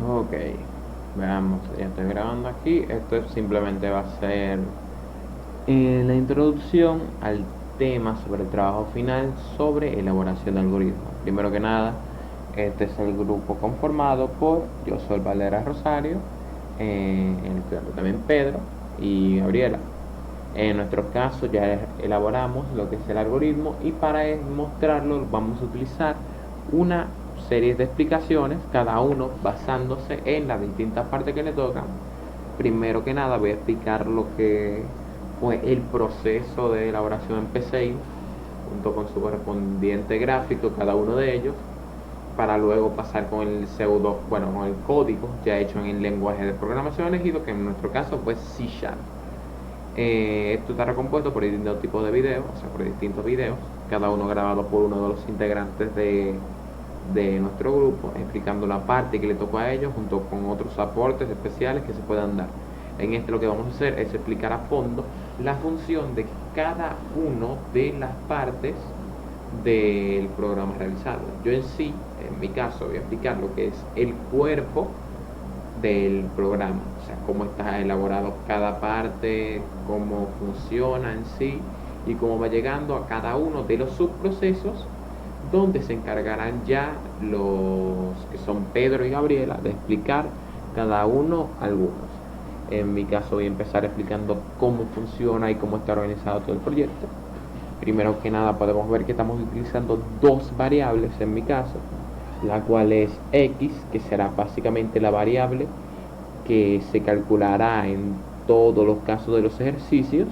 Ok, veamos, ya estoy grabando aquí. Esto simplemente va a ser la introducción al tema sobre el trabajo final sobre elaboración de algoritmos. Primero que nada, este es el grupo conformado por yo soy Valera Rosario, en el que ando también Pedro y Gabriela. En nuestro caso ya elaboramos lo que es el algoritmo y para mostrarlo vamos a utilizar una serie de explicaciones, cada uno basándose en las distintas partes que le tocan. Primero que nada voy a explicar lo que fue el proceso de elaboración en PCI junto con su correspondiente gráfico, cada uno de ellos, para luego pasar con el con el código ya hecho en el lenguaje de programación elegido, que en nuestro caso fue C#. Esto está recompuesto por distintos tipos de videos, o sea, por distintos videos, cada uno grabado por uno de los integrantes de nuestro grupo, explicando la parte que le tocó a ellos, junto con otros aportes especiales que se puedan dar. En este lo que vamos a hacer es explicar a fondo la función de cada uno de las partes del programa realizado. Yo en sí, en mi caso, voy a explicar lo que es el cuerpo del programa, o sea, cómo está elaborado cada parte, cómo funciona en sí y cómo va llegando a cada uno de los subprocesos donde se encargarán ya los que son Pedro y Gabriela de explicar cada uno algunos. En mi caso voy a empezar explicando cómo funciona y cómo está organizado todo el proyecto. Primero que nada podemos ver que estamos utilizando dos variables en mi caso, la cual es x, que será básicamente la variable que se calculará en todos los casos de los ejercicios,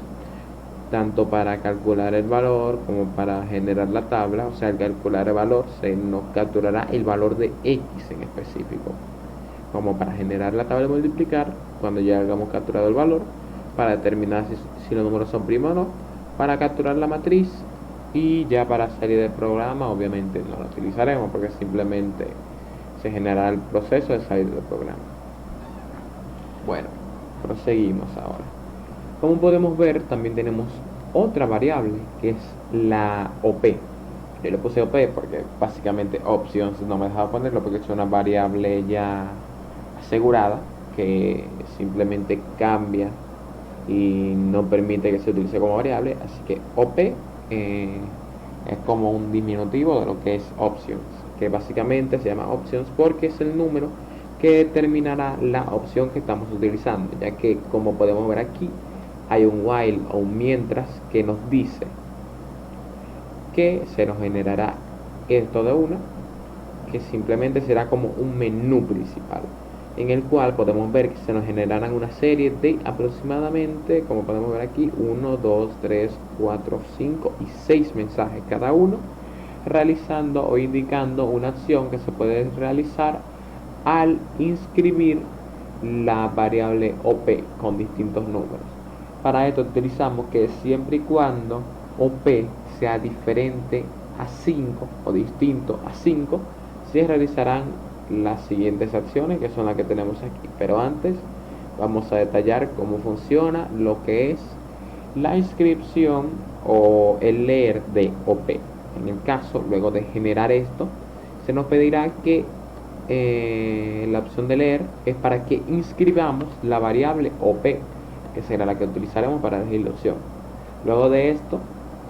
tanto para calcular el valor como para generar la tabla. O sea, al calcular el valor se nos capturará el valor de x en específico, como para generar la tabla de multiplicar cuando ya hayamos capturado el valor, para determinar si los números son primos o no, para capturar la matriz, y ya para salir del programa obviamente no lo utilizaremos porque simplemente se generará el proceso de salir del programa. Bueno, proseguimos ahora. Como podemos ver, también tenemos otra variable que es la OP. Yo le puse OP porque básicamente options no me dejaba ponerlo porque es una variable ya asegurada que simplemente cambia y no permite que se utilice como variable. Así que OP es como un diminutivo de lo que es options, que básicamente se llama options porque es el número que determinará la opción que estamos utilizando, ya que como podemos ver aquí hay un while o un mientras que nos dice que se nos generará esto de una, que simplemente será como un menú principal, en el cual podemos ver que se nos generarán una serie de aproximadamente, como podemos ver aquí, 1, 2, 3, 4, 5 y 6 mensajes cada uno, realizando o indicando una acción que se puede realizar al inscribir la variable OP con distintos números. Para esto utilizamos que siempre y cuando OP sea diferente a 5 o distinto a 5, se realizarán las siguientes acciones, que son las que tenemos aquí. Pero antes vamos a detallar cómo funciona lo que es la inscripción o el leer de OP. En el caso, luego de generar esto, se nos pedirá que la opción de leer es para que inscribamos la variable OP, que será la que utilizaremos para elegir la opción. Luego de esto,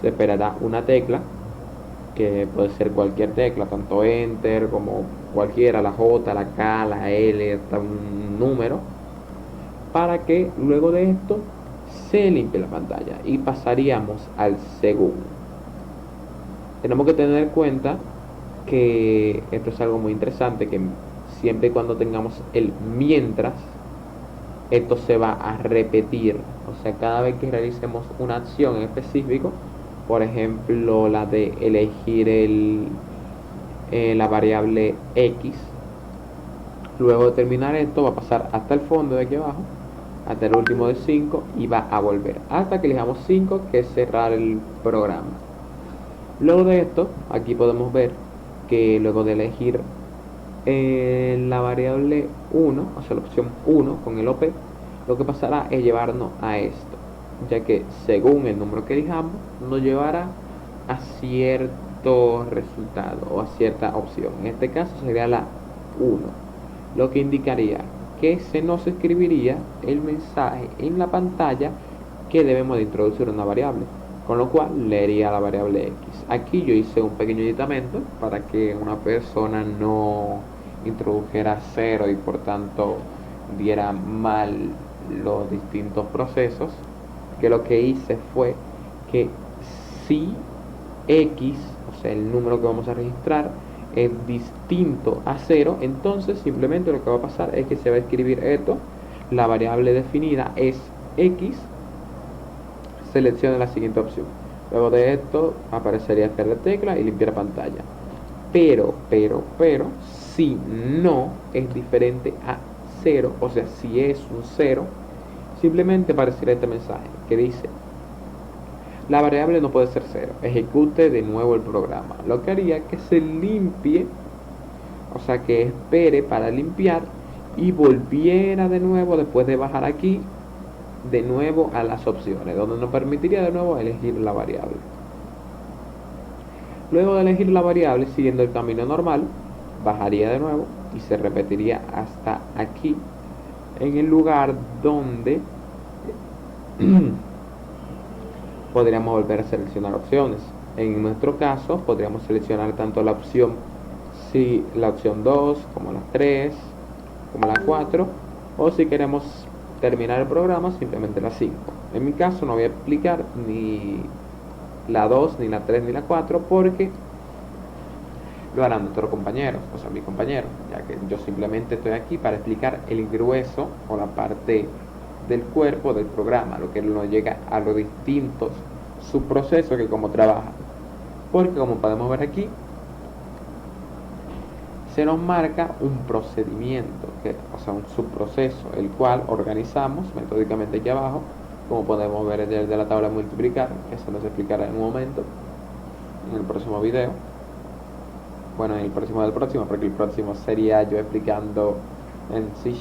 se esperará una tecla, que puede ser cualquier tecla, tanto Enter como cualquiera, la J, la K, la L, hasta un número, para que luego de esto se limpie la pantalla y pasaríamos al segundo. Tenemos que tener en cuenta que esto es algo muy interesante, que siempre y cuando tengamos el mientras, esto se va a repetir. O sea, cada vez que realicemos una acción en específico, por ejemplo la de elegir la variable x, luego de terminar esto va a pasar hasta el fondo de aquí abajo, hasta el último de 5, y va a volver hasta que elijamos 5, que es cerrar el programa. Luego de esto, aquí podemos ver que luego de elegir la variable 1, o sea la opción 1 con el OP, lo que pasará es llevarnos a esto, ya que según el número que elijamos nos llevará a cierto resultado o a cierta opción. En este caso sería la 1. lo que indicaría que se nos escribiría el mensaje en la pantalla que debemos de introducir una variable, con lo cual leería la variable x. Aquí yo hice un pequeño aditamento para que una persona no introdujera 0 y por tanto diera mal los distintos procesos, que lo que hice fue que si x, o sea el número que vamos a registrar, es distinto a 0, entonces simplemente lo que va a pasar es que se va a escribir esto, la variable definida es x, seleccione la siguiente opción. Luego de esto aparecería hacer la tecla y limpiar pantalla. Pero, si no es diferente a 0, o sea, si es un 0, simplemente aparecerá este mensaje que dice: la variable no puede ser 0, ejecute de nuevo el programa. Lo que haría que se limpie, o sea, que espere para limpiar y volviera de nuevo después de bajar aquí de nuevo a las opciones, donde nos permitiría de nuevo elegir la variable. Luego de elegir la variable, siguiendo el camino normal, bajaría de nuevo y se repetiría hasta aquí, en el lugar donde podríamos volver a seleccionar opciones. En nuestro caso, podríamos seleccionar tanto la opción 2, como la 3, como la 4, o si queremos terminar el programa, simplemente la 5. En mi caso no voy a explicar ni la 2, ni la 3, ni la 4, porque lo harán nuestros compañeros, o sea, mis compañeros, ya que yo simplemente estoy aquí para explicar el grueso o la parte del cuerpo del programa, lo que nos llega a los distintos subprocesos que como trabaja. Porque como podemos ver aquí, se nos marca un procedimiento, o sea, un subproceso, el cual organizamos metódicamente aquí abajo, como podemos ver desde la tabla de multiplicar, que se nos explicará en un momento, en el próximo video. Bueno, en el próximo del próximo, porque el próximo sería yo explicando en C#.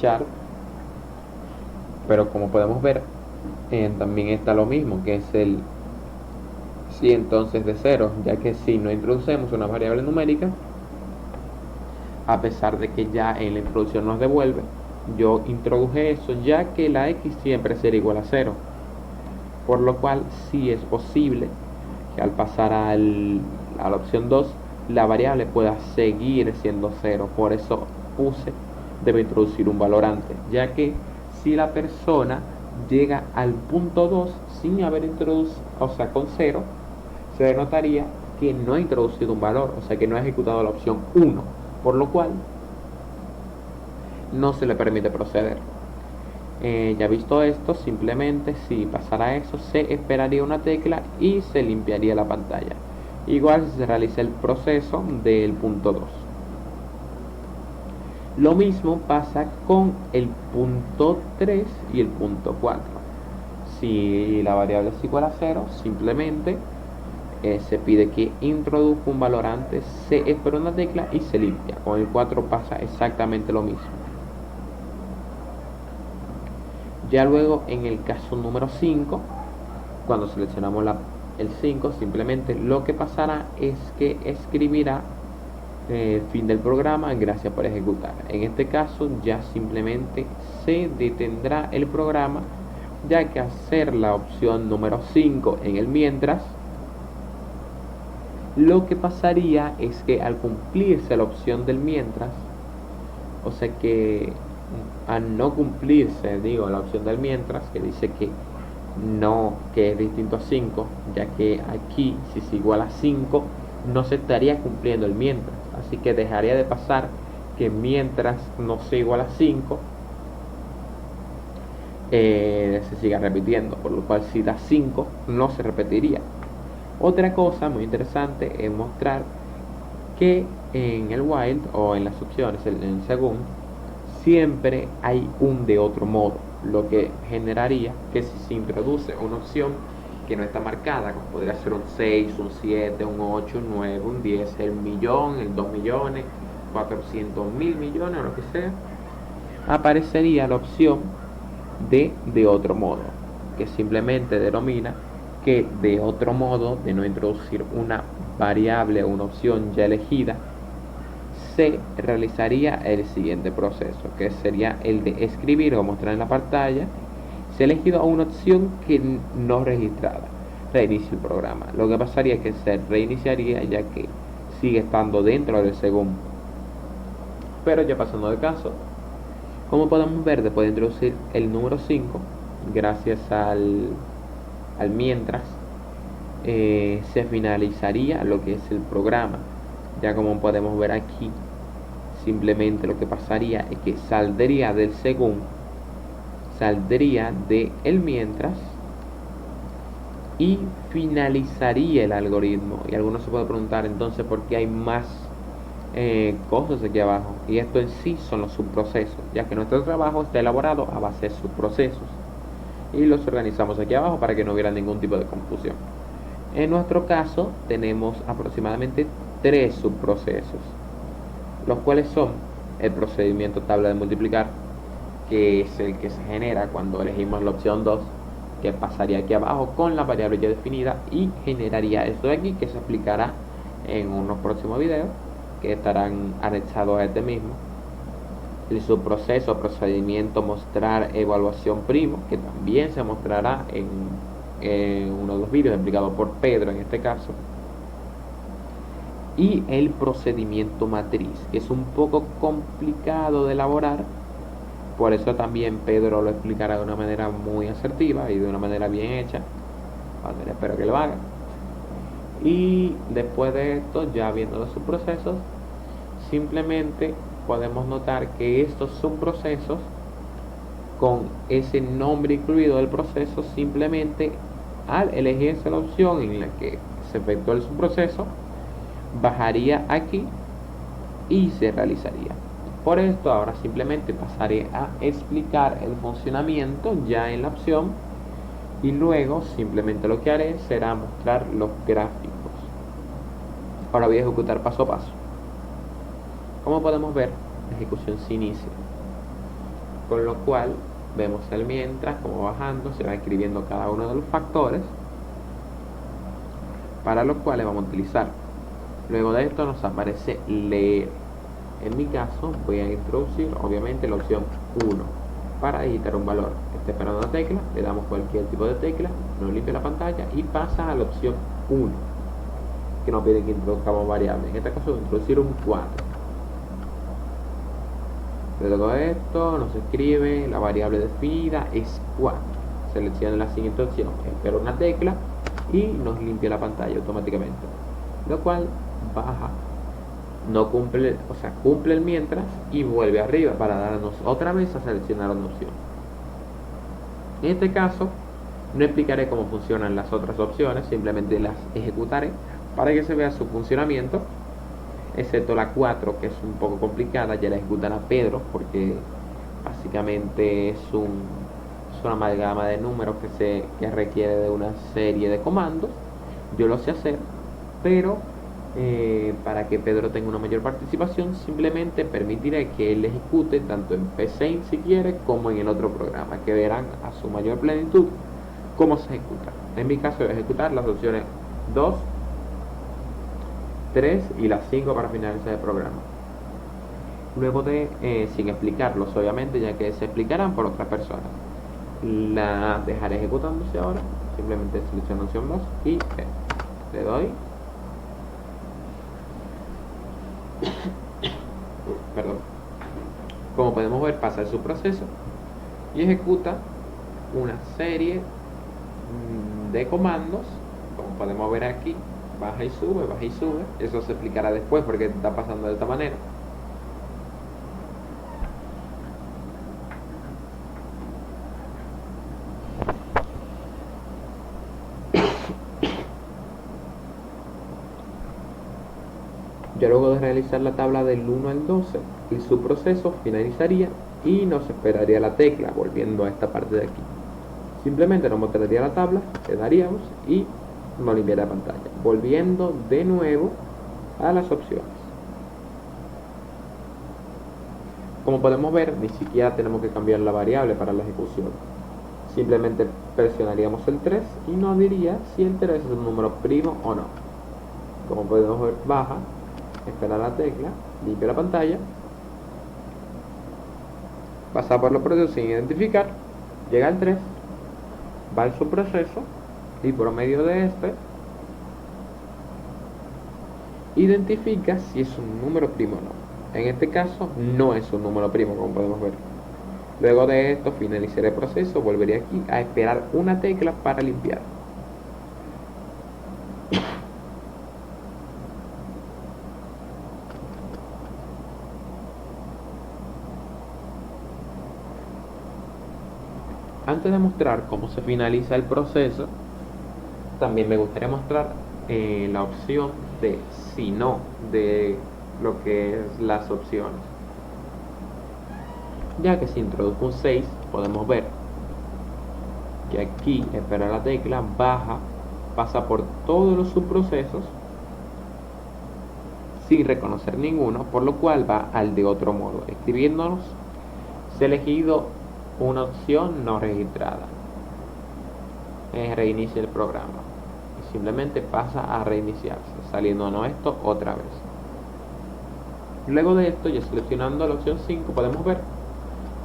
Pero como podemos ver, también está lo mismo, que es el si entonces de 0, ya que si no introducimos una variable numérica, a pesar de que ya en la introducción nos devuelve, yo introduje eso, ya que la x siempre será igual a 0, por lo cual sí es posible que al pasar a la opción 2, la variable pueda seguir siendo 0. Por eso puse debe introducir un valor antes, ya que si la persona llega al punto 2 sin haber introducido, o sea, con 0, se denotaría que no ha introducido un valor, o sea, que no ha ejecutado la opción 1, por lo cual no se le permite proceder. Ya visto esto, simplemente si pasara eso, se esperaría una tecla y se limpiaría la pantalla. Igual si se realiza el proceso del punto 2. Lo mismo pasa con el punto 3 y el punto 4. Si la variable es igual a 0, simplemente se pide que introduzca un valor antes, se espera una tecla y se limpia. Con el 4 pasa exactamente lo mismo. Ya luego en el caso número 5, cuando seleccionamos el 5, simplemente lo que pasará es que escribirá fin del programa, gracias por ejecutar. En este caso ya simplemente se detendrá el programa, ya que hacer la opción número 5 en el mientras, lo que pasaría es que al cumplirse la opción del mientras, o sea que al no cumplirse, la opción del mientras, que dice que no, que es distinto a 5, ya que aquí si es igual a 5 no se estaría cumpliendo el mientras, así que dejaría de pasar que mientras no sea igual a 5 se siga repitiendo, por lo cual si da 5 no se repetiría. Otra cosa muy interesante es mostrar que en el while o en las opciones, en según, siempre hay un de otro modo, lo que generaría que si se introduce una opción que no está marcada, como podría ser un 6, un 7, un 8, un 9, un 10, el millón, el 2 millones, 400.000 millones o lo que sea, aparecería la opción de otro modo, que simplemente denomina que de otro modo, de no introducir una variable o una opción ya elegida, se realizaría el siguiente proceso, que sería el de escribir o mostrar en la pantalla. Se ha elegido una opción que no registrada. Reinicia el programa. Lo que pasaría es que se reiniciaría ya que sigue estando dentro del según. Pero ya pasando de caso, como podemos ver, después de introducir el número 5, gracias al mientras, se finalizaría lo que es el programa. Ya como podemos ver aquí, simplemente lo que pasaría es que saldría del según, saldría de el mientras y finalizaría el algoritmo. Y algunos se pueden preguntar entonces por qué hay más cosas aquí abajo, y esto en sí son los subprocesos, ya que nuestro trabajo está elaborado a base de subprocesos y los organizamos aquí abajo para que no hubiera ningún tipo de confusión. En nuestro caso tenemos aproximadamente 3 subprocesos, los cuales son el procedimiento tabla de multiplicar, que es el que se genera cuando elegimos la opción 2, que pasaría aquí abajo con la variable ya definida y generaría esto de aquí, que se explicará en unos próximos videos que estarán anexados a este mismo. El subproceso, procedimiento mostrar evaluación primo, que también se mostrará en uno de los vídeos explicado por Pedro en este caso. Y el procedimiento matriz, que es un poco complicado de elaborar, por eso también Pedro lo explicará de una manera muy asertiva y de una manera bien hecha. Espero que lo haga. Y después de esto, ya viendo los subprocesos, simplemente podemos notar que estos subprocesos, con ese nombre incluido del proceso, simplemente al elegirse la opción en la que se efectuó el subproceso, bajaría aquí y se realizaría. Por esto ahora simplemente pasaré a explicar el funcionamiento ya en la opción, y luego simplemente lo que haré será mostrar los gráficos. Ahora voy a ejecutar paso a paso. Como podemos ver, la ejecución se inicia, con lo cual vemos el mientras como bajando se va escribiendo cada uno de los factores para los cuales vamos a utilizar. Luego de esto nos aparece leer. En mi caso voy a introducir obviamente la opción 1 para digitar un valor. Está esperando una tecla, le damos cualquier tipo de tecla, nos limpia la pantalla y pasa a la opción 1, que nos pide que introduzcamos variables. En este caso voy a introducir un 4. Luego de esto nos escribe la variable definida es 4. Selecciona la siguiente opción, espera una tecla y nos limpia la pantalla automáticamente, lo cual baja, no cumple, o sea, cumple el mientras y vuelve arriba para darnos otra vez a seleccionar una opción. En este caso no explicaré cómo funcionan las otras opciones, simplemente las ejecutaré para que se vea su funcionamiento, excepto la 4, que es un poco complicada. Ya la ejecutará Pedro porque básicamente es una amalgama de números que requiere de una serie de comandos. Yo lo sé hacer, pero para que Pedro tenga una mayor participación, simplemente permitiré que él ejecute tanto en Paint si quiere como en el otro programa, que verán a su mayor plenitud cómo se ejecuta. En mi caso voy a ejecutar las opciones 2, 3 y las 5 para finalizar el programa. Luego de, sin explicarlos obviamente, ya que se explicarán por otras personas, la dejaré ejecutándose ahora. Simplemente selecciono opción 2 y le doy perdón. Como podemos ver, pasa su proceso y ejecuta una serie de comandos. Como podemos ver aquí, baja y sube, baja y sube. Eso se explicará después porque está pasando de esta manera. Ya luego de realizar la tabla del 1 al 12, el subproceso finalizaría y nos esperaría la tecla, volviendo a esta parte de aquí. Simplemente nos mostraría la tabla, le daríamos y nos limpiaría la pantalla, volviendo de nuevo a las opciones. Como podemos ver, ni siquiera tenemos que cambiar la variable para la ejecución. Simplemente presionaríamos el 3 y nos diría si el 3 es un número primo o no. Como podemos ver, baja, espera la tecla, limpia la pantalla, pasa por los procesos sin identificar, llega al 3, va al subproceso y por medio de este identifica si es un número primo o no. En este caso no es un número primo, como podemos ver. Luego de esto finalizaré el proceso, volveré aquí a esperar una tecla para limpiar. Antes de mostrar cómo se finaliza el proceso, también me gustaría mostrar la opción de si no, de lo que es las opciones. Ya que se introdujo un 6, podemos ver que aquí espera la tecla, baja, pasa por todos los subprocesos sin reconocer ninguno, por lo cual va al de otro modo, escribiéndonos se ha elegido una opción no registrada. Reinicia el programa y simplemente pasa a reiniciarse, saliéndonos esto otra vez. Luego de esto, ya seleccionando la opción 5, podemos ver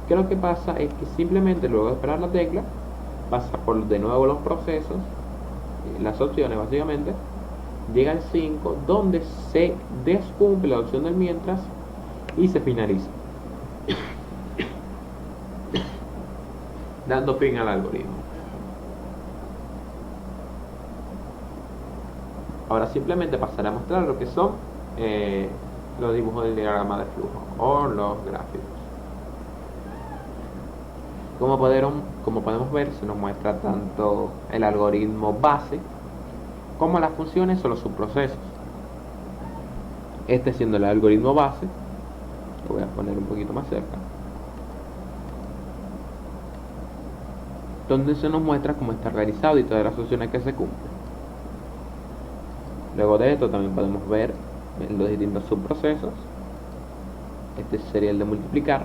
que lo que pasa es que simplemente luego de esperar la tecla pasa por de nuevo los procesos, las opciones básicamente, llega al 5 donde se descumple la opción del mientras y se finaliza, dando fin al algoritmo. Ahora simplemente pasaré a mostrar lo que son los dibujos del diagrama de flujo o los gráficos. Como podemos ver, se nos muestra tanto el algoritmo base como las funciones o los subprocesos. Este siendo el algoritmo base, lo voy a poner un poquito más cerca, donde se nos muestra cómo está realizado y todas las funciones que se cumplen. Luego de esto también podemos ver los distintos subprocesos. Este sería el de multiplicar.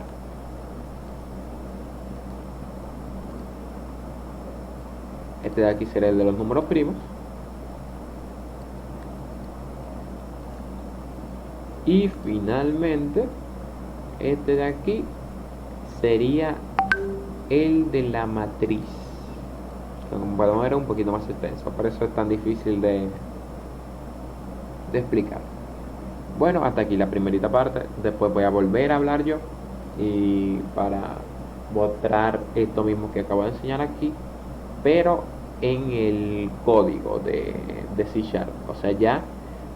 Este de aquí sería el de los números primos. Y finalmente, este de aquí sería el de la matriz. Como podemos ver, es un poquito más extenso, por eso es tan difícil de explicar. Bueno, hasta aquí la primerita parte. Después voy a volver a hablar yo y para mostrar esto mismo que acabo de enseñar aquí, pero en el código de C#, o sea, ya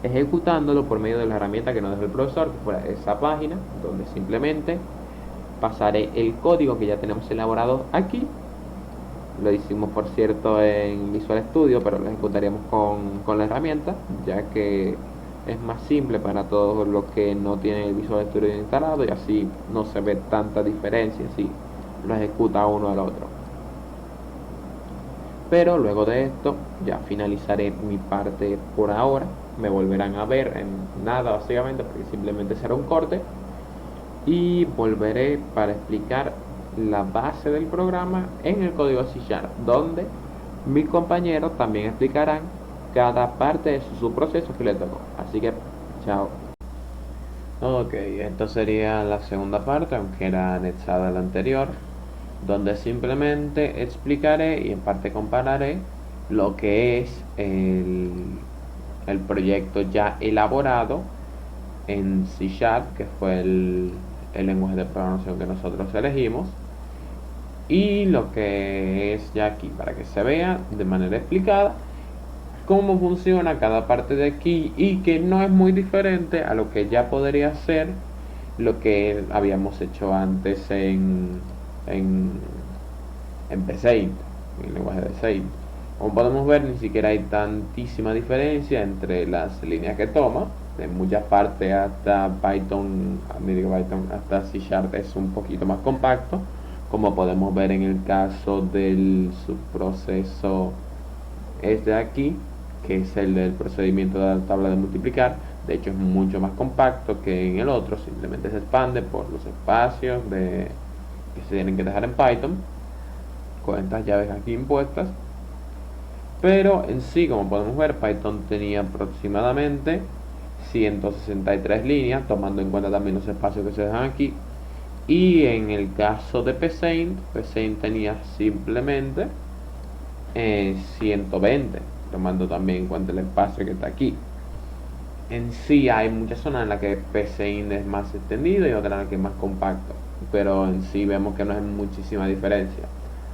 ejecutándolo por medio de la herramienta que nos dejó el profesor, que fue esa página, donde simplemente pasaré el código que ya tenemos elaborado aquí. Lo hicimos, por cierto, en Visual Studio, pero lo ejecutaríamos con la herramienta, ya que es más simple para todos los que no tienen el Visual Studio instalado y así no se ve tanta diferencia si lo ejecuta uno al otro. Pero luego de esto ya finalizaré mi parte por ahora. Me volverán a ver en nada básicamente, porque simplemente será un corte, y volveré para explicar la base del programa en el código C#, donde mis compañeros también explicarán cada parte de su proceso que le tocó. Así que, chao. Ok, esto sería la segunda parte, aunque era anexada a la anterior, donde simplemente explicaré y en parte compararé lo que es el proyecto ya elaborado en C#, que fue el lenguaje de programación que nosotros elegimos, y lo que es ya aquí, para que se vea de manera explicada cómo funciona cada parte de aquí y que no es muy diferente a lo que ya podría ser lo que habíamos hecho antes en Paint, en el lenguaje de Paint. Como podemos ver, ni siquiera hay tantísima diferencia entre las líneas que toma. En muchas partes hasta Python, hasta C# es un poquito más compacto, como podemos ver en el caso del subproceso este de aquí, que es el del procedimiento de la tabla de multiplicar. De hecho es mucho más compacto que en el otro, simplemente se expande por los espacios que se tienen que dejar en Python con estas llaves aquí impuestas. Pero en sí, como podemos ver, Python tenía aproximadamente 163 líneas, tomando en cuenta también los espacios que se dejan aquí. Y en el caso de Psaint tenía simplemente 120, tomando también en cuenta el espacio que está aquí. En sí hay muchas zonas en las que Psaint es más extendido y otras en las que es más compacto, pero en sí vemos que no hay muchísima diferencia.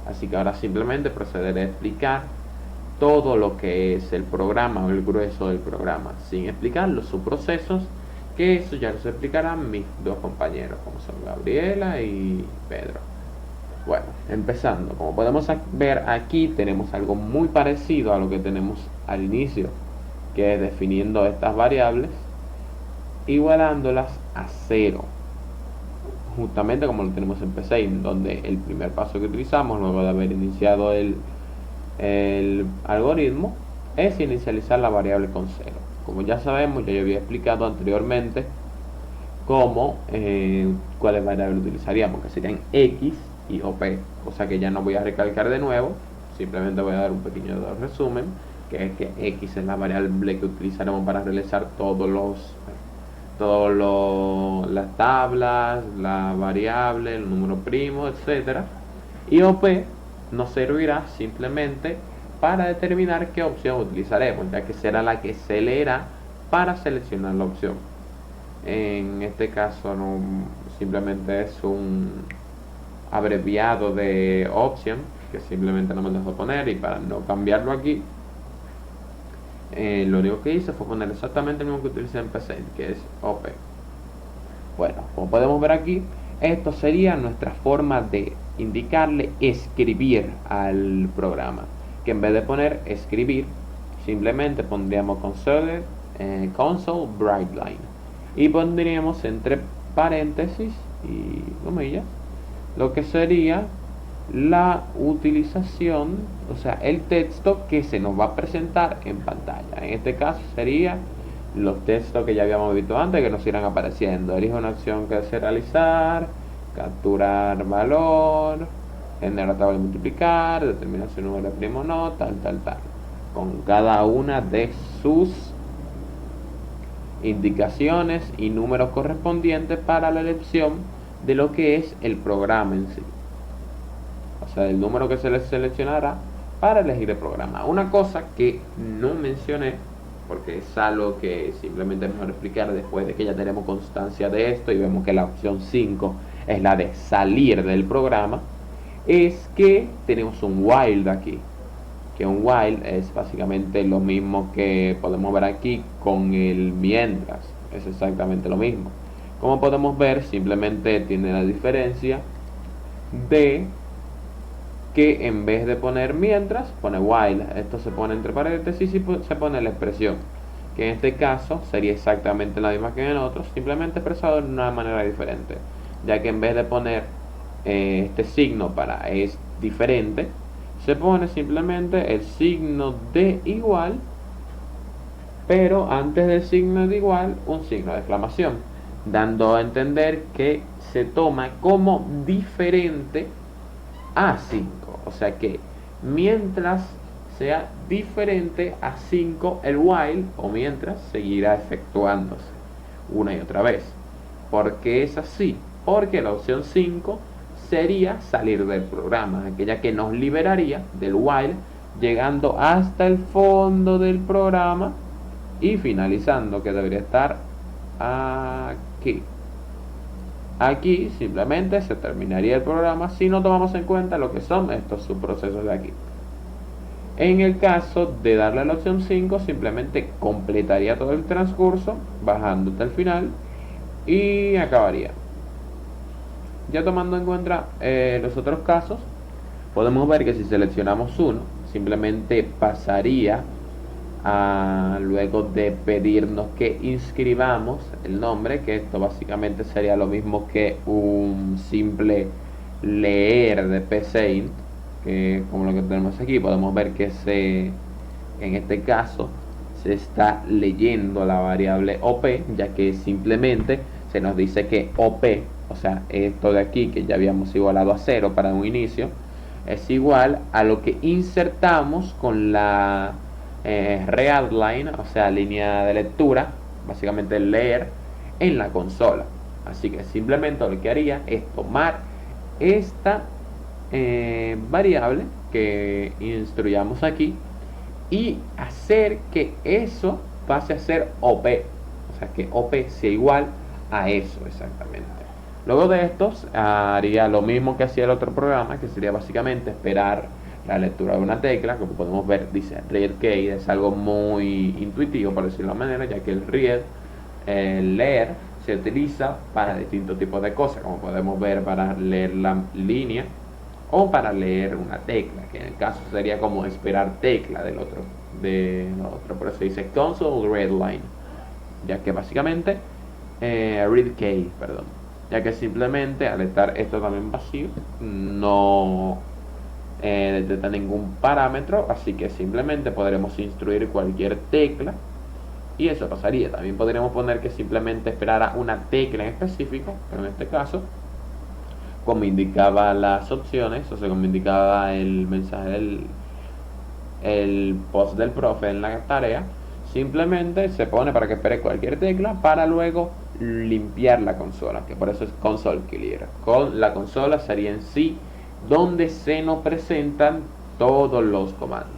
Así que ahora simplemente procederé a explicar todo lo que es el programa o el grueso del programa, sin explicar los subprocesos, que eso ya los explicarán mis dos compañeros, como son Gabriela y Pedro. Bueno, empezando, como podemos ver aquí tenemos algo muy parecido a lo que tenemos al inicio, que es definiendo estas variables, igualándolas a 0, justamente como lo tenemos en Psaint, donde el primer paso que utilizamos luego de haber iniciado el algoritmo es inicializar la variable con 0. Como ya sabemos, ya yo había explicado anteriormente cómo, cuáles variables utilizaríamos, que serían x y op, cosa que ya no voy a recalcar de nuevo, simplemente voy a dar un pequeño resumen, que es que x es la variable que utilizaremos para realizar las tablas, la variable, el número primo, etcétera, y op nos servirá simplemente para determinar qué opción utilizaremos, ya que será la que se leerá para seleccionar la opción. En este caso simplemente es un abreviado de option que simplemente no me dejó poner, y para no cambiarlo aquí, lo único que hice fue poner exactamente el mismo que utilicé en Psaint, que es op. Bueno, como podemos ver aquí, esto sería nuestra forma de indicarle escribir al programa, que en vez de poner escribir, simplemente pondríamos console brightline y pondríamos entre paréntesis y comillas lo que sería la utilización, o sea, el texto que se nos va a presentar en pantalla. En este caso sería los textos que ya habíamos visto antes, que nos irán apareciendo: elige una acción que desee realizar, capturar valor, generar tabla de multiplicar, determinar si el número es primo o no, tal, con cada una de sus indicaciones y números correspondientes para la elección de lo que es el programa en sí, o sea, el número que se les seleccionará para elegir el programa. Una cosa que no mencioné, porque es algo que simplemente es mejor explicar después de que ya tenemos constancia de esto y vemos que la opción 5 es la de salir del programa, es que tenemos un while aquí, que un while es básicamente lo mismo que podemos ver aquí con el mientras, es exactamente lo mismo. Como podemos ver, simplemente tiene la diferencia de que en vez de poner mientras, pone while. Esto se pone entre paréntesis y se pone la expresión, que en este caso sería exactamente la misma que en el otro, simplemente expresado de una manera diferente, ya que en vez de poner este signo para es diferente, se pone simplemente el signo de igual, pero antes del signo de igual un signo de exclamación, dando a entender que se toma como diferente a 5, o sea que mientras sea diferente a 5, el while o mientras seguirá efectuándose una y otra vez. ¿Por qué es así? Porque la opción 5 sería salir del programa, aquella que nos liberaría del while, llegando hasta el fondo del programa y finalizando, que debería estar aquí. Aquí simplemente se terminaría el programa si no tomamos en cuenta lo que son estos subprocesos de aquí. En el caso de darle a la opción 5, simplemente completaría todo el transcurso bajando hasta el final y acabaría. Ya tomando en cuenta los otros casos, podemos ver que si seleccionamos uno, simplemente pasaría luego de pedirnos que inscribamos el nombre, que esto básicamente sería lo mismo que un simple leer de Psaint, que como lo que tenemos aquí, podemos ver que en este caso se está leyendo la variable op, ya que simplemente se nos dice que op, o sea, esto de aquí que ya habíamos igualado a 0 para un inicio, es igual a lo que insertamos con la readline, o sea, línea de lectura, básicamente leer en la consola. Así que simplemente lo que haría es tomar esta variable que instruyamos aquí y hacer que eso pase a ser OP, o sea que OP sea igual a eso exactamente. Luego de esto haría lo mismo que hacía el otro programa, que sería básicamente esperar la lectura de una tecla. Como podemos ver, dice read key, es algo muy intuitivo, por decirlo de una manera, ya que el read, el leer, se utiliza para distintos tipos de cosas, como podemos ver, para leer la línea o para leer una tecla, que en el caso sería como esperar tecla del otro, por eso dice console read line, ya que básicamente read key, perdón, ya que simplemente al estar esto también vacío no detecta ningún parámetro, así que simplemente podremos instruir cualquier tecla y eso pasaría. También podríamos poner que simplemente esperara una tecla en específico, pero en este caso, como indicaba las opciones, o sea, como indicaba el mensaje el post del profe en la tarea, simplemente se pone para que espere cualquier tecla para luego limpiar la consola, que por eso es console clear. Con la consola sería en sí donde se nos presentan todos los comandos.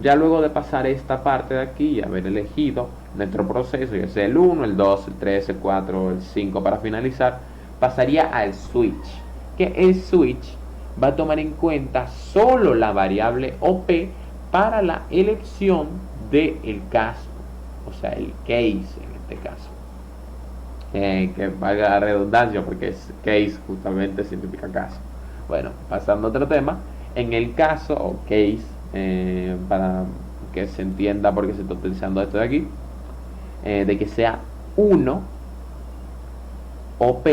Ya luego de pasar esta parte de aquí y haber elegido nuestro proceso, ya sea el 1, el 2, el 3, el 4, el 5 para finalizar, pasaría al switch, que el switch va a tomar en cuenta solo la variable OP para la elección del caso, o sea, el case en este caso. Que valga la redundancia porque case justamente significa caso. Bueno, pasando a otro tema, en el caso o case, para que se entienda por qué se está utilizando esto de aquí, de que sea 1 OP,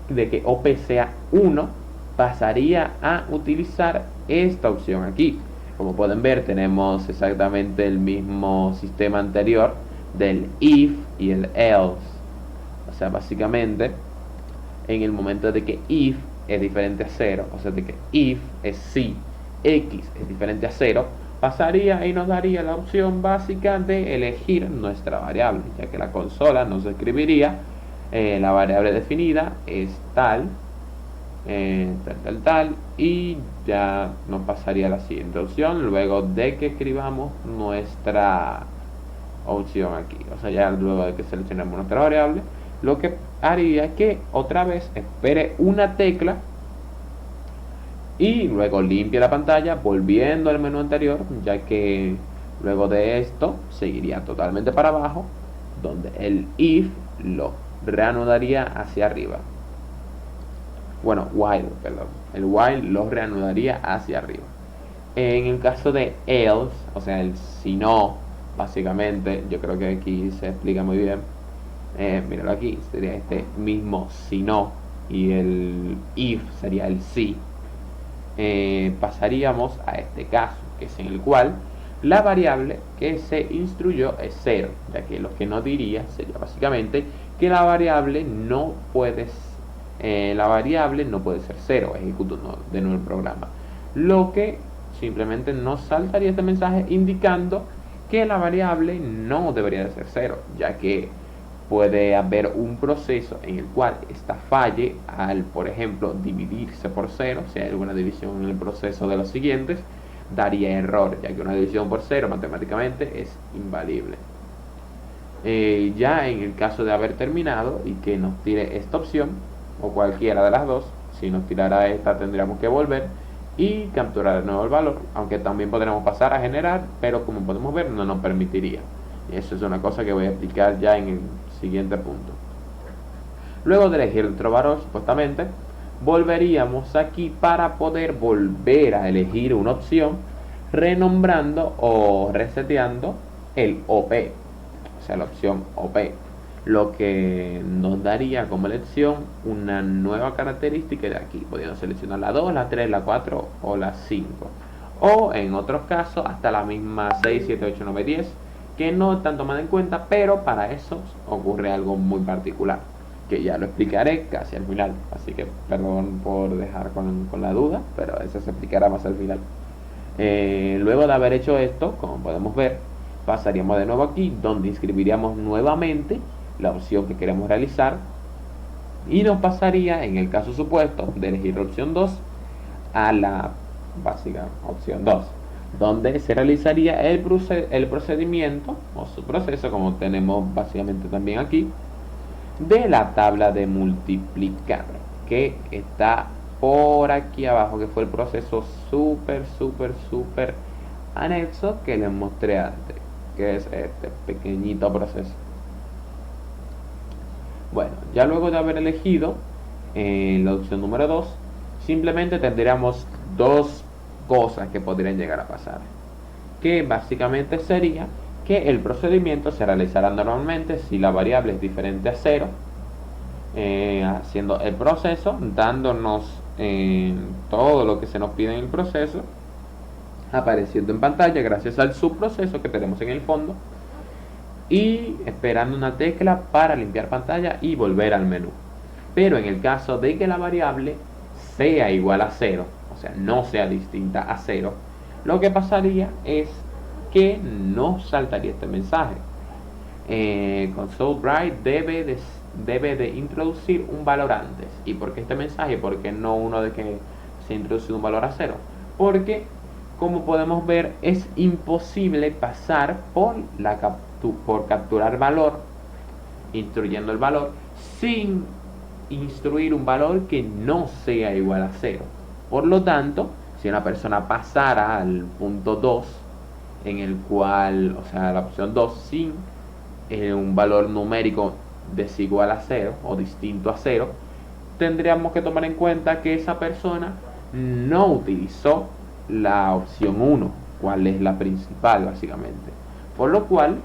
de que OP sea 1, pasaría a utilizar esta opción aquí. Como pueden ver, tenemos exactamente el mismo sistema anterior del if y el else. O sea, básicamente, en el momento de que if es diferente a 0, o sea, de que if es si x es diferente a 0, pasaría y nos daría la opción básica de elegir nuestra variable, ya que la consola nos escribiría la variable definida es tal, tal, y ya nos pasaría a la siguiente opción luego de que escribamos nuestra opción aquí. O sea, ya luego de que seleccionemos nuestra variable, lo que haría que otra vez espere una tecla y luego limpie la pantalla volviendo al menú anterior, ya que luego de esto seguiría totalmente para abajo, donde el if lo reanudaría hacia arriba. Bueno, while, perdón. El while lo reanudaría hacia arriba. En el caso de else, o sea, el si no, básicamente, yo creo que aquí se explica muy bien. Míralo aquí, sería este mismo si no, y el if sería el si. Pasaríamos a este caso, que es en el cual la variable que se instruyó es 0, ya que lo que no diría sería básicamente que la variable no puede ser 0, ejecutando de nuevo el programa. Lo que simplemente nos saltaría este mensaje indicando que la variable no debería de ser 0, ya que puede haber un proceso en el cual esta falle al, por ejemplo, dividirse por 0. Si hay alguna división en el proceso de los siguientes, daría error, ya que una división por 0 matemáticamente es invalible. Ya en el caso de haber terminado y que nos tire esta opción, o cualquiera de las dos, si nos tirara esta tendríamos que volver y capturar de nuevo el valor, aunque también podremos pasar a generar, pero como podemos ver no nos permitiría. Y eso es una cosa que voy a explicar ya en el siguiente punto. Luego de elegir nuestro valor, supuestamente, volveríamos aquí para poder volver a elegir una opción, renombrando o reseteando el OP, o sea, la opción OP, lo que nos daría como elección una nueva característica de aquí, pudiendo seleccionar la 2, la 3, la 4 o la 5, o en otros casos hasta la misma 6, 7, 8, 9, 10, que no están tomadas en cuenta, pero para eso ocurre algo muy particular, que ya lo explicaré casi al final, así que perdón por dejar con la duda, pero eso se explicará más al final. Luego de haber hecho esto, como podemos ver, pasaríamos de nuevo aquí, donde inscribiríamos nuevamente la opción que queremos realizar, y nos pasaría, en el caso supuesto de elegir la opción 2, a la básica opción 2, donde se realizaría el procedimiento o su proceso, como tenemos básicamente también aquí, de la tabla de multiplicar, que está por aquí abajo, que fue el proceso súper anexo que les mostré antes, que es este pequeñito proceso. Bueno, ya luego de haber elegido la opción número 2, simplemente tendríamos dos cosas que podrían llegar a pasar, que básicamente sería que el procedimiento se realizará normalmente si la variable es diferente a 0, haciendo el proceso, dándonos todo lo que se nos pide en el proceso, apareciendo en pantalla gracias al subproceso que tenemos en el fondo, y esperando una tecla para limpiar pantalla y volver al menú. Pero en el caso de que la variable sea igual a 0, o sea, no sea distinta a 0, lo que pasaría es que no saltaría este mensaje. ConsoleWrite debe de introducir un valor antes. ¿Y por qué este mensaje? ¿Por qué no uno de que se introduce un valor a 0? Porque, como podemos ver, es imposible pasar por capturar valor, instruyendo el valor, sin instruir un valor que no sea igual a 0. Por lo tanto, si una persona pasara al punto 2, en el cual, o sea, la opción 2 sin un valor numérico desigual a 0 o distinto a 0, tendríamos que tomar en cuenta que esa persona no utilizó la opción 1, cual es la principal básicamente. Por lo cual,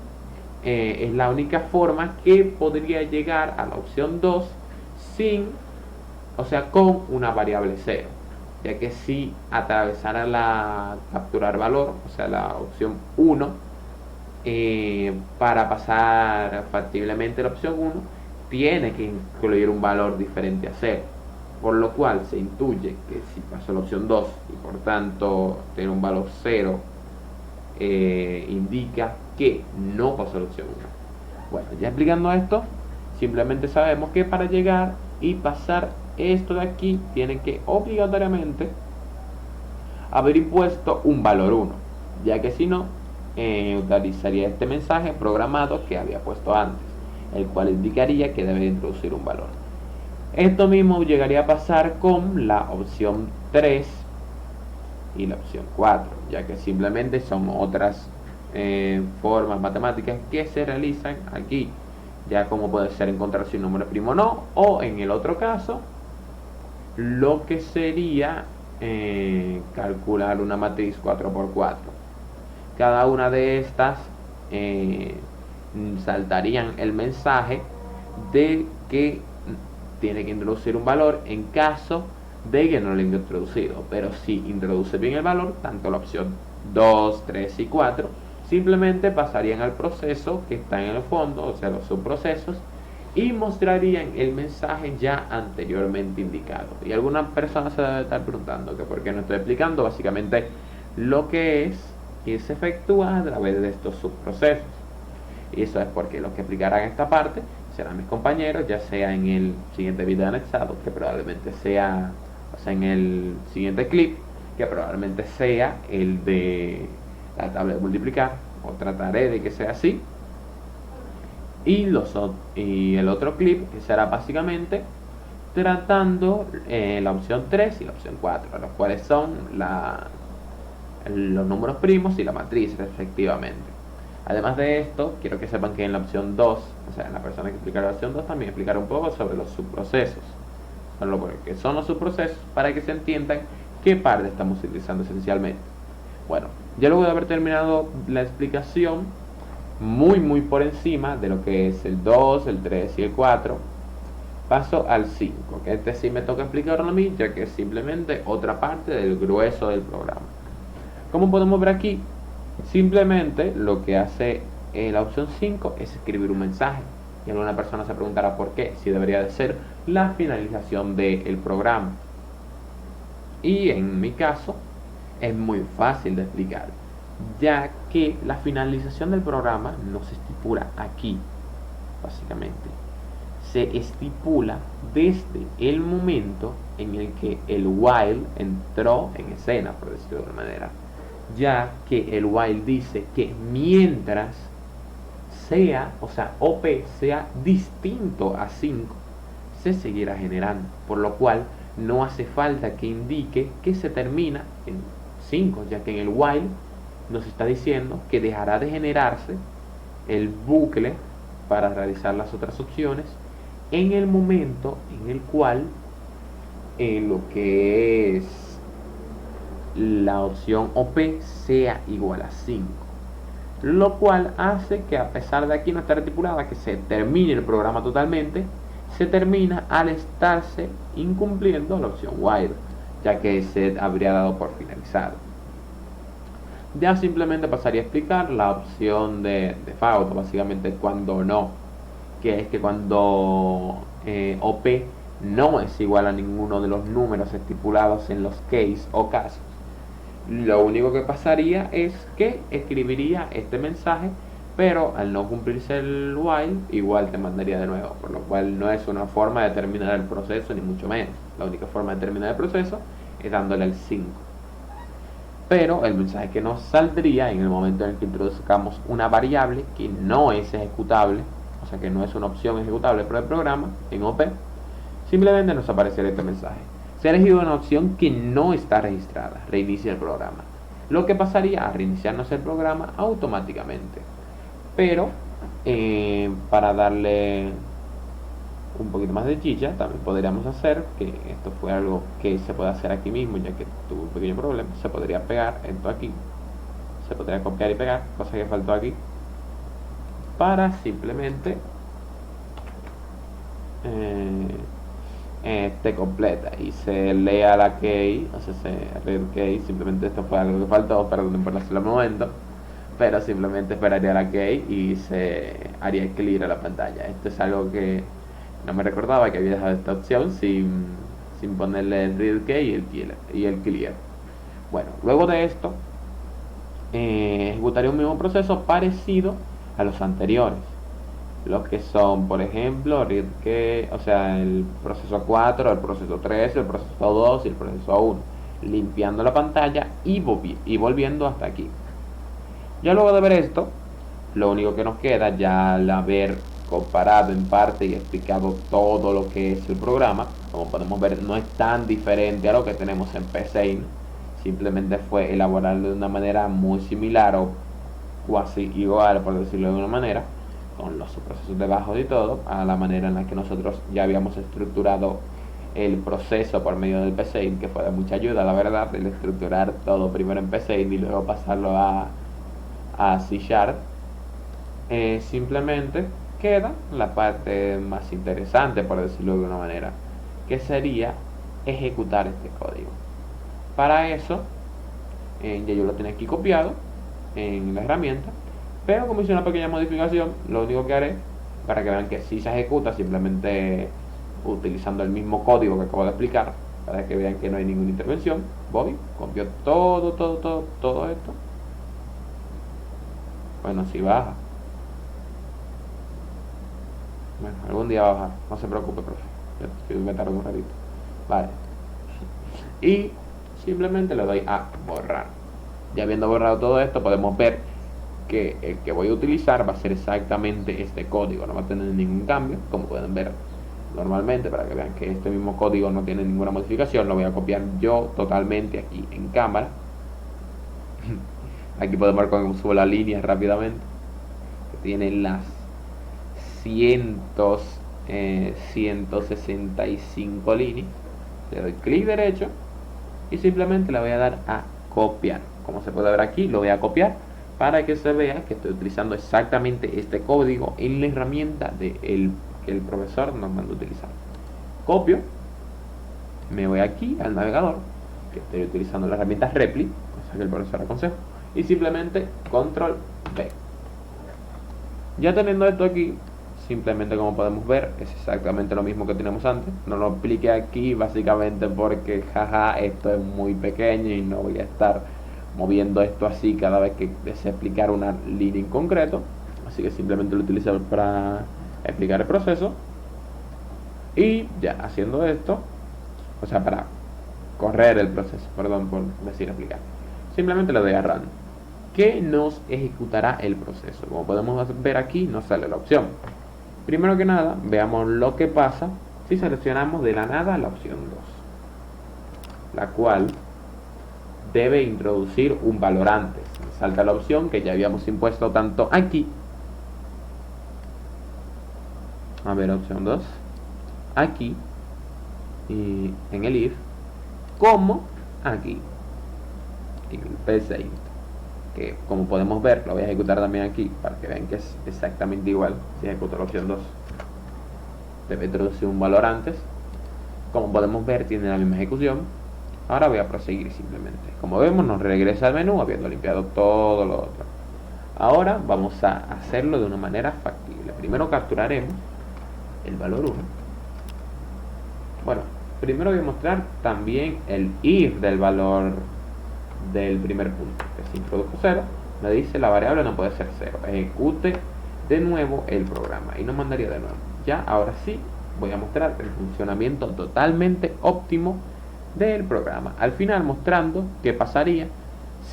es la única forma que podría llegar a la opción 2 o sea, con una variable 0, ya que si atravesara la capturar valor, o sea, la opción 1, para pasar factiblemente la opción 1, tiene que incluir un valor diferente a 0, por lo cual se intuye que si pasó la opción 2 y por tanto tiene un valor 0, indica que no pasó la opción 1. Bueno, ya explicando esto, simplemente sabemos que para llegar y pasar esto de aquí, tiene que obligatoriamente haber impuesto un valor 1, ya que si no, utilizaría este mensaje programado que había puesto antes, el cual indicaría que debe introducir un valor. Esto mismo llegaría a pasar con la opción 3 y la opción 4, ya que simplemente son otras formas matemáticas que se realizan aquí, ya como puede ser encontrar si un número es primo o no, o en el otro caso, lo que sería calcular una matriz 4×4. Cada una de estas saltarían el mensaje de que tiene que introducir un valor en caso de que no lo haya introducido. Pero si introduce bien el valor, tanto la opción 2, 3 y 4 simplemente pasarían al proceso que está en el fondo, o sea, los subprocesos, y mostrarían el mensaje ya anteriormente indicado. Y algunas personas se deben estar preguntando que por qué no estoy explicando básicamente lo que es y se efectúa a través de estos subprocesos. Y eso es porque los que explicarán esta parte serán mis compañeros, ya sea en el siguiente video anexado, que probablemente sea, o sea, en el siguiente clip, que probablemente sea el de la tabla de multiplicar, o trataré de que sea así. Y el otro clip que será básicamente tratando la opción 3 y la opción 4, los cuales son los números primos y la matriz respectivamente. Además de esto, quiero que sepan que en la opción 2, o sea, en la persona que explicará la opción 2, también explicará un poco sobre los subprocesos. Que son los subprocesos para que se entiendan qué parte estamos utilizando esencialmente. Bueno, ya luego de haber terminado la explicación muy por encima de lo que es el 2, el 3 y el 4, paso al 5, que este sí me toca explicarlo a mí, ya que es simplemente otra parte del grueso del programa. Como podemos ver aquí, simplemente lo que hace la opción 5 es escribir un mensaje. Y alguna persona se preguntará por qué, si debería de ser la finalización del programa. Y en mi caso, es muy fácil de explicar, ya que la finalización del programa no se estipula aquí, básicamente. Se estipula desde el momento en el que el while entró en escena, por decirlo de alguna manera, ya que el while dice que mientras sea, o sea, OP sea distinto a 5, se seguirá generando, por lo cual no hace falta que indique que se termina en 5, ya que en el while nos está diciendo que dejará de generarse el bucle para realizar las otras opciones en el momento en el cual lo que es la opción OP sea igual a 5, lo cual hace que, a pesar de aquí no estar estipulada que se termine el programa totalmente, se termina al estarse incumpliendo la opción while, ya que se habría dado por finalizado. Ya simplemente pasaría a explicar la opción de default, básicamente cuando no, que es que cuando OP no es igual a ninguno de los números estipulados en los case o casos, lo único que pasaría es que escribiría este mensaje, pero al no cumplirse el while, igual te mandaría de nuevo, por lo cual no es una forma de terminar el proceso, ni mucho menos. La única forma de terminar el proceso es dándole el 5. Pero el mensaje que nos saldría en el momento en el que introduzcamos una variable que no es ejecutable, o sea que no es una opción ejecutable para el programa en OP, simplemente nos aparecerá este mensaje: se ha elegido una opción que no está registrada, reinicia el programa. Lo que pasaría a reiniciarnos el programa automáticamente. Pero para darle un poquito más de chicha, también podríamos hacer, que esto fue algo que se puede hacer aquí mismo, ya que tuve un pequeño problema, se podría pegar esto aquí, se podría copiar y pegar, cosa que faltó aquí, para simplemente este completa y se lea la key, o sea, se read key. Simplemente esto fue algo que faltó, perdón por hacerlo al momento, pero simplemente esperaría la key y se haría clear a la pantalla. Esto es algo que no me recordaba, que había dejado esta opción sin ponerle el read key y el clear. Bueno, luego de esto ejecutaría un mismo proceso parecido a los anteriores, los que son, por ejemplo, read key, o sea, el proceso 4, el proceso 3, el proceso 2 y el proceso 1, limpiando la pantalla y volviendo hasta aquí. Ya luego de ver esto, lo único que nos queda, ya al haber comparado en parte y explicado todo lo que es el programa, como podemos ver, no es tan diferente a lo que tenemos en PCIN, simplemente fue elaborarlo de una manera muy similar o casi igual, por decirlo de una manera, con los procesos de bajos y todo, a la manera en la que nosotros ya habíamos estructurado el proceso por medio del PCIN, que fue de mucha ayuda, la verdad, el estructurar todo primero en PCIN y luego pasarlo a C#. Simplemente queda la parte más interesante, por decirlo de una manera, que sería ejecutar este código. Para eso, ya yo lo tenía aquí copiado en la herramienta, pero como hice una pequeña modificación, lo único que haré, para que vean que si se ejecuta simplemente utilizando el mismo código que acabo de explicar, para que vean que no hay ninguna intervención, voy, copio todo esto. Bueno, si baja. Bueno, algún día va a bajar, no se preocupe, profe. Yo me tardo un ratito. Vale. Y simplemente le doy a borrar. Ya habiendo borrado todo esto, podemos ver que el que voy a utilizar va a ser exactamente este código. No va a tener ningún cambio, como pueden ver normalmente, para que vean que este mismo código no tiene ninguna modificación. Lo voy a copiar yo totalmente aquí en cámara. Aquí podemos ver cómo subo la línea rápidamente, que tiene las 165 líneas. Le doy clic derecho y simplemente le voy a dar a copiar. Como se puede ver aquí, lo voy a copiar para que se vea que estoy utilizando exactamente este código en la herramienta que el profesor nos manda a utilizar. Copio, me voy aquí al navegador, que estoy utilizando la herramienta Repli, cosa que el profesor aconseja, y simplemente control V. Ya teniendo esto aquí, simplemente, como podemos ver, es exactamente lo mismo que teníamos antes. No lo apliqué aquí básicamente porque jaja, esto es muy pequeño y no voy a estar moviendo esto así cada vez que desee explicar una línea en concreto, así que simplemente lo utilizo para explicar el proceso. Y ya haciendo esto, o sea, para correr el proceso, perdón por decir explicar, simplemente le doy a run, que nos ejecutará el proceso. Como podemos ver aquí, nos sale la opción. Primero que nada, veamos lo que pasa si seleccionamos de la nada la opción 2, la cual debe introducir un valor antes. Salta la opción que ya habíamos impuesto tanto aquí, a ver, opción 2, aquí y en el if, como aquí en el P6, que como podemos ver, lo voy a ejecutar también aquí para que vean que es exactamente igual. Si ejecuto la opción 2, debe introducir un valor antes. Como podemos ver, tiene la misma ejecución. Ahora voy a proseguir simplemente. Como vemos, nos regresa al menú habiendo limpiado todo lo otro. Ahora vamos a hacerlo de una manera factible. Primero capturaremos el valor 1. Bueno, primero voy a mostrar también el if del valor del primer punto, que si introdujo 0, me dice la variable no puede ser 0, ejecute de nuevo el programa y nos mandaría de nuevo. Ya, ahora sí, voy a mostrar el funcionamiento totalmente óptimo del programa, al final mostrando qué pasaría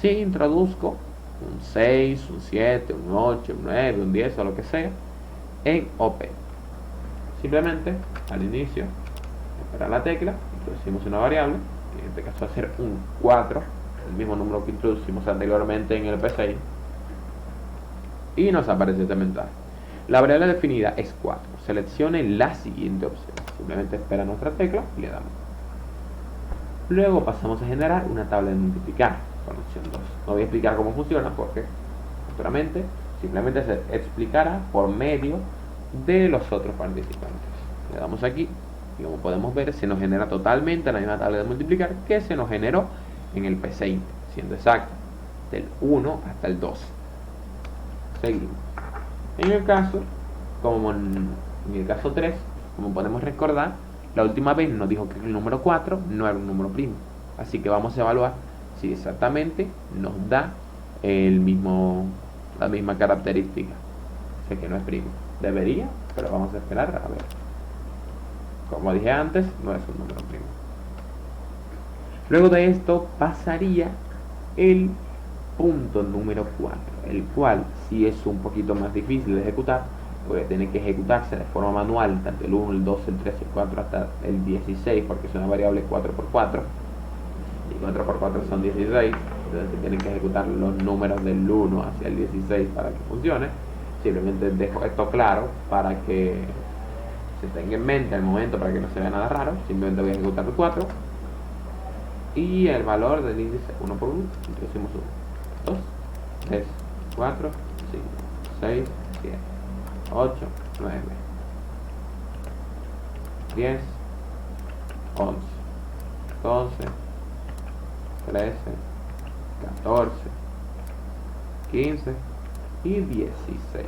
si introduzco un 6, un 7, un 8, un 9, un 10 o lo que sea en OP. Simplemente al inicio esperar la tecla, introducimos una variable, que en este caso va a ser un 4, el mismo número que introducimos anteriormente en el P6, y nos aparece este mensaje. La variable definida es 4. Seleccione la siguiente opción. Simplemente espera nuestra tecla y le damos. Luego pasamos a generar una tabla de multiplicar con opción 2. No voy a explicar cómo funciona porque, naturalmente, simplemente se explicará por medio de los otros participantes. Le damos aquí y como podemos ver, se nos genera totalmente la misma tabla de multiplicar que se nos generó en el P6, siendo exacto, del 1 hasta el 2. Seguimos. En el caso, como en el caso 3, como podemos recordar, la última vez nos dijo que el número 4 no era un número primo. Así que vamos a evaluar si exactamente nos da la misma característica. O sea que no es primo. Debería, pero vamos a esperar a ver. Como dije antes, no es un número primo. Luego de esto pasaría el punto número 4, el cual sí es un poquito más difícil de ejecutar, porque tiene que ejecutarse de forma manual, tanto el 1, el 2, el 3, el 4 hasta el 16, porque es una variable 4x4, y 4x4 son 16, entonces se tienen que ejecutar los números del 1 hacia el 16 para que funcione. Simplemente dejo esto claro para que se tenga en mente al momento, para que no se vea nada raro. Simplemente voy a ejecutar el 4 y el valor del índice 1 por 1, introducimos 1, 2, 3, 4, 5, 6, 7, 8, 9, 10, 11, 12, 13, 14, 15 y 16.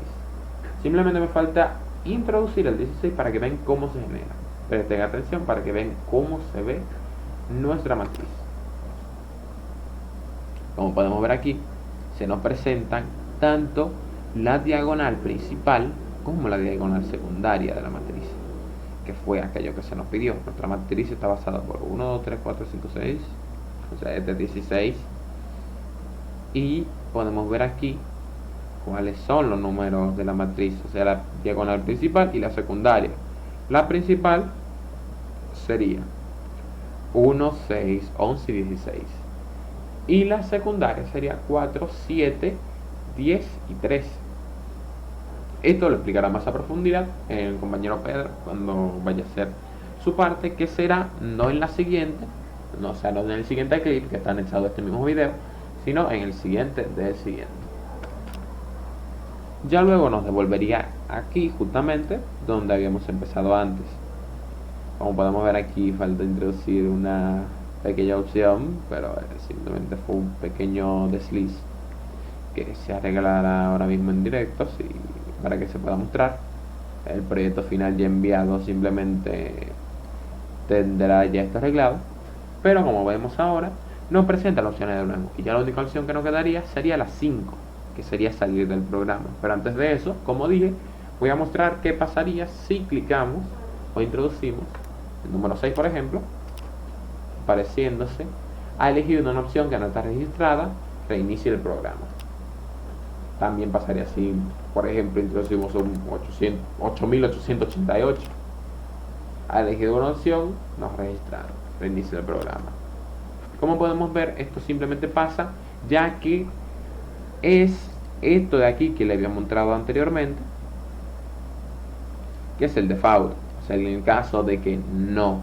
Simplemente me falta introducir el 16 para que vean cómo se genera. Presten atención para que vean cómo se ve nuestra matriz. Como podemos ver aquí, se nos presentan tanto la diagonal principal como la diagonal secundaria de la matriz, que fue aquello que se nos pidió. Nuestra matriz está basada por 1, 2, 3, 4, 5, 6, o sea, este es 16, y podemos ver aquí cuáles son los números de la matriz, o sea, la diagonal principal y la secundaria. La principal sería 1, 6, 11 y 16, y la secundaria sería 4, 7, 10 y 13. Esto lo explicará más a profundidad el compañero Pedro cuando vaya a hacer su parte, que será no en la siguiente, no, o sea, no en el siguiente clip que está anexado a este mismo video, sino en el siguiente del siguiente. Ya luego nos devolvería aquí justamente donde habíamos empezado antes. Como podemos ver aquí, falta introducir una pequeña opción, pero simplemente fue un pequeño desliz que se arreglará ahora mismo en directo para que se pueda mostrar. El proyecto final ya enviado simplemente tendrá ya esto arreglado, pero como vemos ahora, nos presenta las opciones de nuevo. Y ya la única opción que nos quedaría sería la 5, que sería salir del programa. Pero antes de eso, como dije, voy a mostrar qué pasaría si clicamos o introducimos el número 6, por ejemplo, apareciéndose, ha elegido una opción que no está registrada, reinicie el programa. También pasaría si, por ejemplo, introducimos un 8888, ha elegido una opción no registrada, reinicia el programa. Como podemos ver, esto simplemente pasa ya que es esto de aquí que le había mostrado anteriormente, que es el default. O sea, en el caso de que no,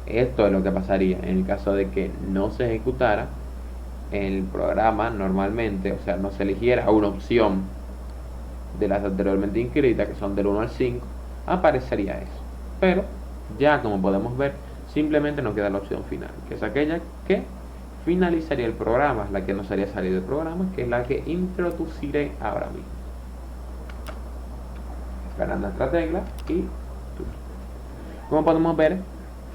esto es lo que pasaría en el caso de que no se ejecutara el programa normalmente, o sea, no se eligiera una opción de las anteriormente inscritas, que son del 1 al 5, aparecería eso. Pero ya como podemos ver, simplemente nos queda la opción final, que es aquella que finalizaría el programa, la que nos haría salir del programa, que es la que introduciré ahora mismo. Esperando nuestra tecla y como podemos ver,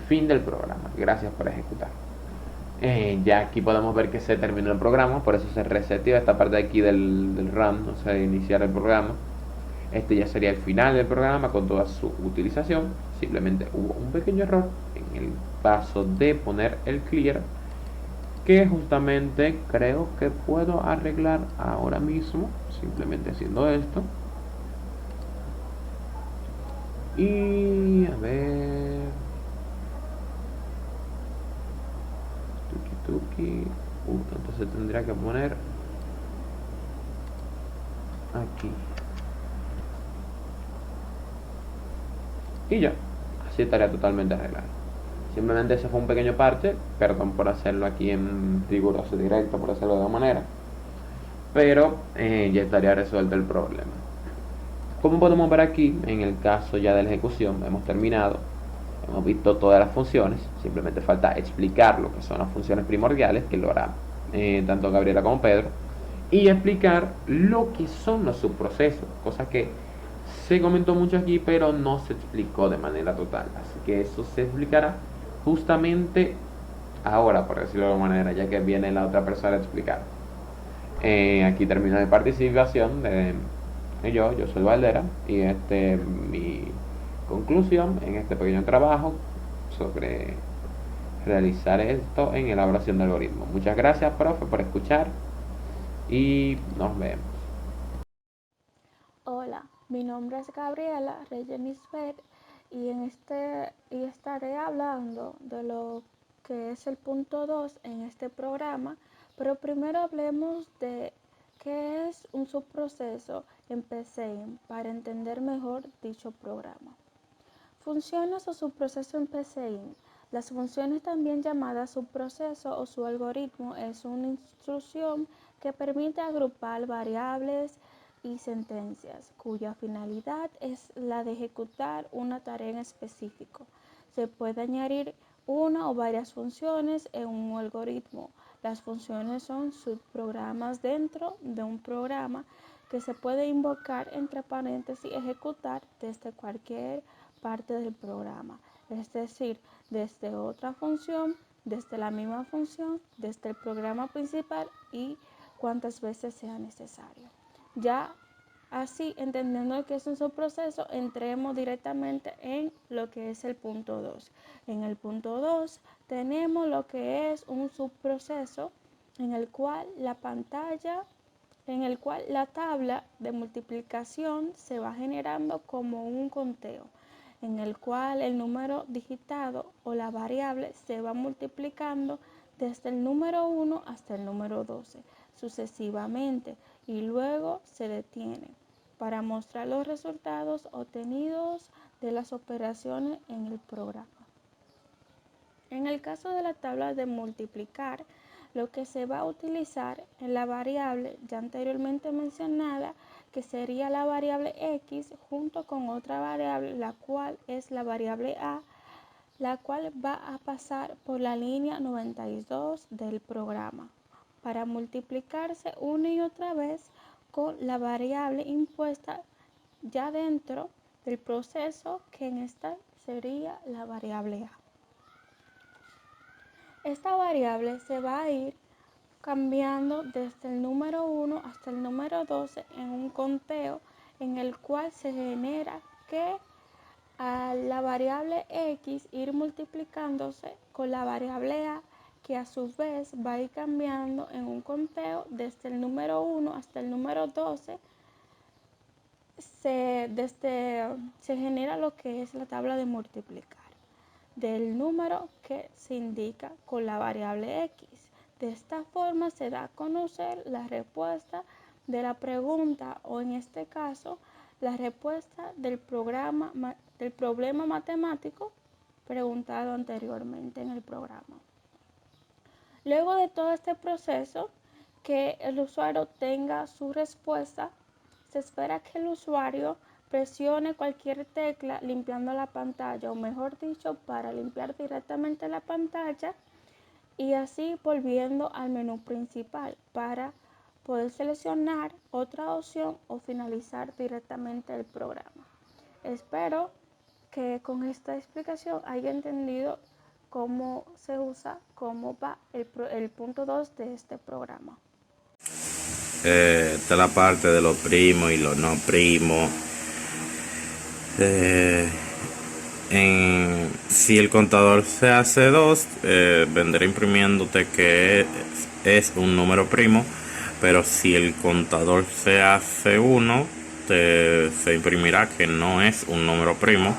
fin del programa. Gracias por ejecutar. Ya aquí podemos ver que se terminó el programa, por eso se reseteó esta parte de aquí del run, o sea, de iniciar el programa. Este ya sería el final del programa con toda su utilización. Simplemente hubo un pequeño error en el paso de poner el clear, que justamente creo que puedo arreglar ahora mismo, simplemente haciendo esto. Y a ver, tuki. Entonces tendría que poner aquí. Y ya, así estaría totalmente arreglado. Simplemente ese fue un pequeño parte, perdón por hacerlo aquí en riguroso directo, por hacerlo de una manera, pero ya estaría resuelto el problema. Como podemos ver aquí, en el caso ya de la ejecución, hemos terminado, hemos visto todas las funciones, simplemente falta explicar lo que son las funciones primordiales, que lo hará tanto Gabriela como Pedro, y explicar lo que son los subprocesos, cosas que se comentó mucho aquí, pero no se explicó de manera total. Así que eso se explicará justamente ahora, por decirlo de alguna manera, ya que viene la otra persona a explicar. Aquí termino mi participación yo soy Valdera, y mi conclusión en este pequeño trabajo sobre realizar esto en elaboración de algoritmos. Muchas gracias, profe, por escuchar y nos vemos. Hola, mi nombre es Gabriela Reyenisbet y estaré hablando de lo que es el punto 2 en este programa, pero primero hablemos de qué es un subproceso en PCIM para entender mejor dicho programa. Funciones o subproceso en PCIM. Las funciones, también llamadas subproceso o su algoritmo, es una instrucción que permite agrupar variables y sentencias, cuya finalidad es la de ejecutar una tarea en específico. Se puede añadir una o varias funciones en un algoritmo. Las funciones son subprogramas dentro de un programa que se puede invocar entre paréntesis y ejecutar desde cualquier parte del programa, es decir, desde otra función, desde la misma función, desde el programa principal y cuantas veces sea necesario. Ya así, entendiendo que es un subproceso, entremos directamente en lo que es el punto 2. En el punto 2 tenemos lo que es un subproceso en el cual la tabla de multiplicación se va generando como un conteo, en el cual el número digitado o la variable se va multiplicando desde el número 1 hasta el número 12, sucesivamente, y luego se detiene para mostrar los resultados obtenidos de las operaciones en el programa. En el caso de la tabla de multiplicar, lo que se va a utilizar es la variable ya anteriormente mencionada, que sería la variable x junto con otra variable, la cual es la variable a, la cual va a pasar por la línea 92 del programa para multiplicarse una y otra vez con la variable impuesta ya dentro del proceso, que en esta sería la variable a. Esta variable se va a ir cambiando desde el número 1 hasta el número 12 en un conteo en el cual se genera que a la variable x ir multiplicándose con la variable a, que a su vez va a ir cambiando en un conteo desde el número 1 hasta el número 12. Se genera lo que es la tabla de multiplicar del número que se indica con la variable x. De esta forma se da a conocer la respuesta de la pregunta, o en este caso la respuesta del problema matemático preguntado anteriormente en el programa. Luego de todo este proceso, que el usuario tenga su respuesta, se espera que el usuario presione cualquier tecla limpiando la pantalla, o mejor dicho, para limpiar directamente la pantalla, y así volviendo al menú principal para poder seleccionar otra opción o finalizar directamente el programa. Espero que con esta explicación haya entendido cómo se usa, cómo va el punto 2 de este programa. Está la parte de los primos y los no primos. Si el contador se hace 2, vendrá imprimiéndote que es un número primo, pero si el contador se hace 1, se imprimirá que no es un número primo.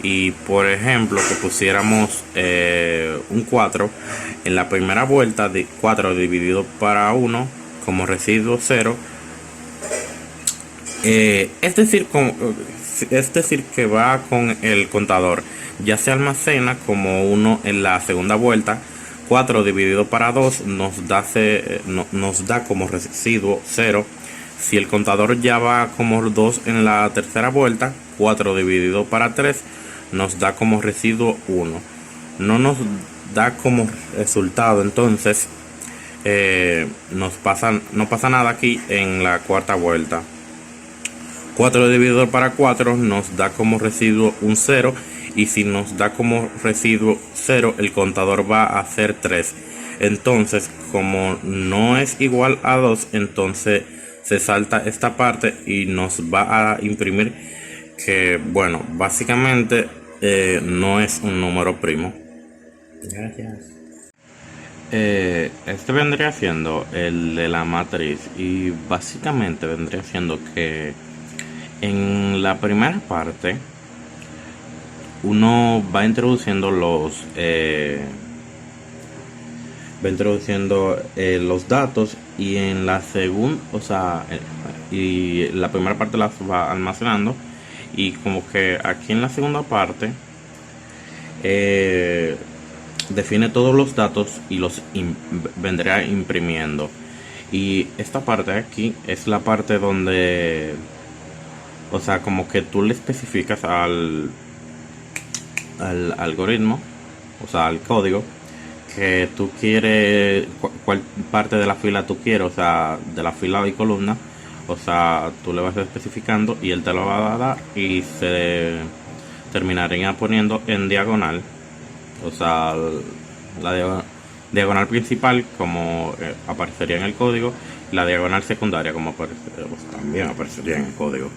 Y por ejemplo, que pusiéramos un 4 en la primera vuelta, de 4 dividido para 1 como residuo 0, es decir que va con el contador, ya se almacena como 1 en la segunda vuelta. 4 dividido para 2 nos da como residuo 0. Si el contador ya va como 2 en la tercera vuelta, 4 dividido para 3 nos da como residuo 1. No nos da como resultado, entonces no pasa nada aquí en la cuarta vuelta. 4 dividido para 4 nos da como residuo un 0, y si nos da como residuo 0, el contador va a ser 3. Entonces, como no es igual a 2, entonces se salta esta parte y nos va a imprimir que, bueno, básicamente no es un número primo. Gracias. Este vendría siendo el de la matriz, y básicamente vendría siendo que en la primera parte uno va introduciendo los datos, y en la segunda, y la primera parte las va almacenando, y como que aquí en la segunda parte define todos los datos y los vendrá imprimiendo. Y esta parte de aquí es la parte donde, como que tú le especificas al algoritmo, al código, que tú quieres, cuál parte de la fila tú quieres, de la fila y columna. Tú le vas especificando y él te lo va a dar, y se terminaría poniendo en diagonal, la diagonal principal como aparecería en el código, y la diagonal secundaria como también aparecería en el código.